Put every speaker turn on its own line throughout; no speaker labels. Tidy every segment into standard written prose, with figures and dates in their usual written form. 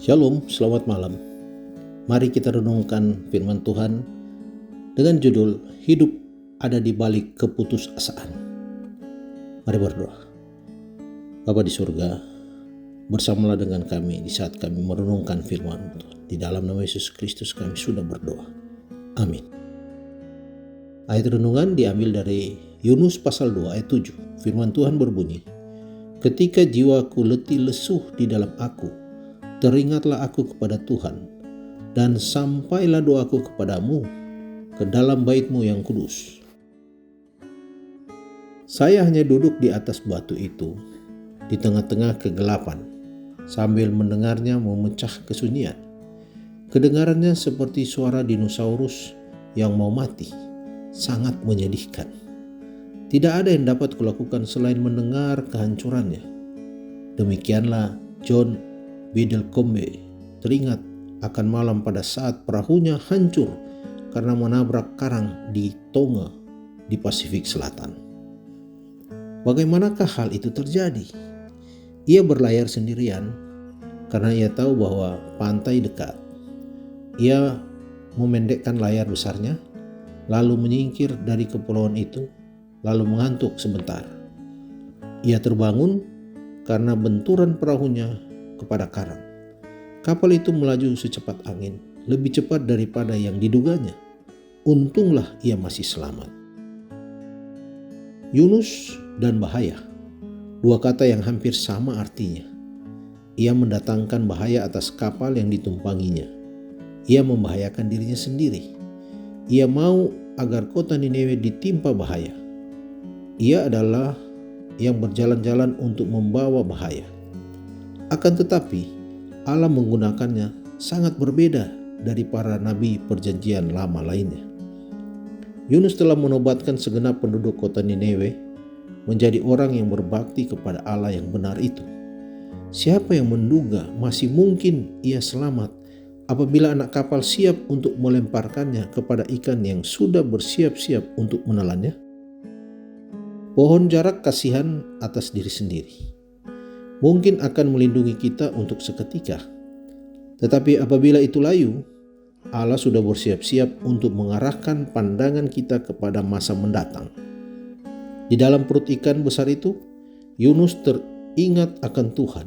Shalom, selamat malam. Mari kita renungkan firman Tuhan dengan judul Hidup ada di balik keputusasaan. Mari berdoa. Bapa di surga, bersamalah dengan kami di saat kami merenungkan firman Tuhan. Di dalam nama Yesus Kristus kami sudah berdoa. Amin. Ayat renungan diambil dari Yunus pasal 2 ayat 7. Firman Tuhan berbunyi, "Ketika jiwaku letih lesuh di dalam aku, teringatlah aku kepada Tuhan, dan sampailah doaku kepadamu ke dalam bait-Mu yang kudus." Saya hanya duduk di atas batu itu, di tengah-tengah kegelapan, sambil mendengarnya memecah kesunyian. Kedengarannya seperti suara dinosaurus yang mau mati, sangat menyedihkan. Tidak ada yang dapat kulakukan selain mendengar kehancurannya. Demikianlah John Biddlecombe teringat akan malam pada saat perahunya hancur karena menabrak karang di Tonga di Pasifik Selatan. Bagaimanakah hal itu terjadi? Ia berlayar sendirian karena ia tahu bahwa pantai dekat. Ia memendekkan layar besarnya, lalu menyingkir dari kepulauan itu, lalu mengantuk sebentar. Ia terbangun karena benturan perahunya kepada karang. Kapal itu melaju secepat angin, lebih cepat daripada yang diduganya. Untunglah ia masih selamat. Yunus dan bahaya, dua kata yang hampir sama artinya. Ia mendatangkan bahaya atas kapal yang ditumpanginya. Ia membahayakan dirinya sendiri. Ia mau agar kota Niniwe ditimpa bahaya. Ia adalah yang berjalan-jalan untuk membawa bahaya. Akan tetapi, Allah menggunakannya sangat berbeda dari para nabi perjanjian lama lainnya. Yunus telah menobatkan segenap penduduk kota Niniwe menjadi orang yang berbakti kepada Allah yang benar itu. Siapa yang menduga masih mungkin ia selamat apabila anak kapal siap untuk melemparkannya kepada ikan yang sudah bersiap-siap untuk menelannya? Pohon jarak kasihan atas diri sendiri mungkin akan melindungi kita untuk seketika. Tetapi apabila itu layu, Allah sudah bersiap-siap untuk mengarahkan pandangan kita kepada masa mendatang. Di dalam perut ikan besar itu, Yunus teringat akan Tuhan.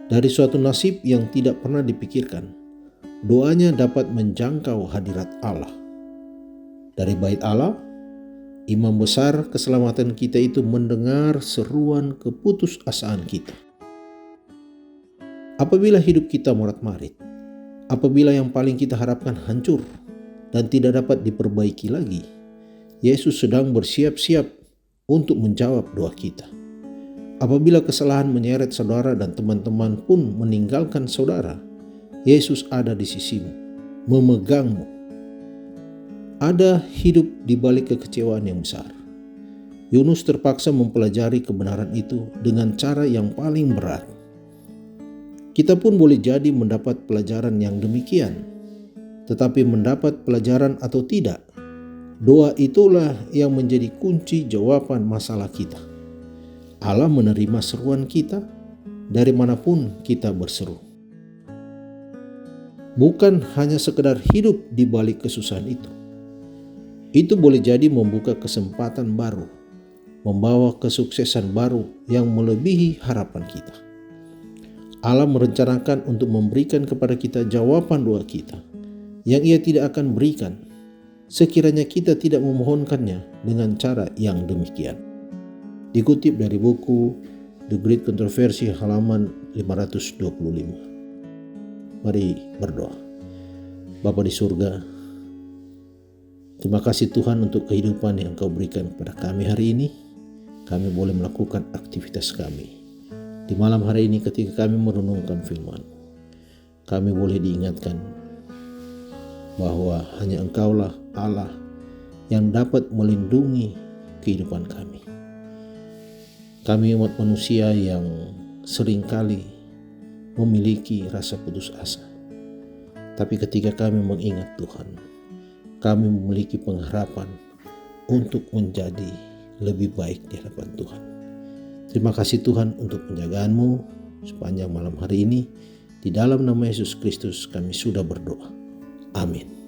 Dari suatu nasib yang tidak pernah dipikirkan, doanya dapat menjangkau hadirat Allah. Dari bait Allah, Imam besar keselamatan kita itu mendengar seruan keputusasaan kita. Apabila hidup kita morat-marit, apabila yang paling kita harapkan hancur dan tidak dapat diperbaiki lagi, Yesus sedang bersiap-siap untuk menjawab doa kita. Apabila kesalahan menyeret saudara dan teman-teman pun meninggalkan saudara, Yesus ada di sisimu, memegangmu. Ada hidup di balik kekecewaan yang besar. Yunus terpaksa mempelajari kebenaran itu dengan cara yang paling berat. Kita pun boleh jadi mendapat pelajaran yang demikian. Tetapi mendapat pelajaran atau tidak, doa itulah yang menjadi kunci jawaban masalah kita. Allah menerima seruan kita dari manapun kita berseru. Bukan hanya sekedar hidup di balik kesusahan itu. Itu boleh jadi membuka kesempatan baru, membawa kesuksesan baru yang melebihi harapan kita. Allah merencanakan untuk memberikan kepada kita jawaban doa kita yang Ia tidak akan berikan sekiranya kita tidak memohonkannya dengan cara yang demikian. Dikutip dari buku The Great Controversy halaman 525. Mari berdoa. Bapa di surga, terima kasih Tuhan untuk kehidupan yang Kau berikan kepada kami hari ini. Kami boleh melakukan aktivitas kami. Di malam hari ini ketika kami merenungkan firman, kami boleh diingatkan bahwa hanya Engkaulah Allah yang dapat melindungi kehidupan kami. Kami umat manusia yang seringkali memiliki rasa putus asa. Tapi ketika kami mengingat Tuhan, kami memiliki pengharapan untuk menjadi lebih baik di hadapan Tuhan. Terima kasih Tuhan untuk penjagaan-Mu sepanjang malam hari ini. Di dalam nama Yesus Kristus kami sudah berdoa. Amin.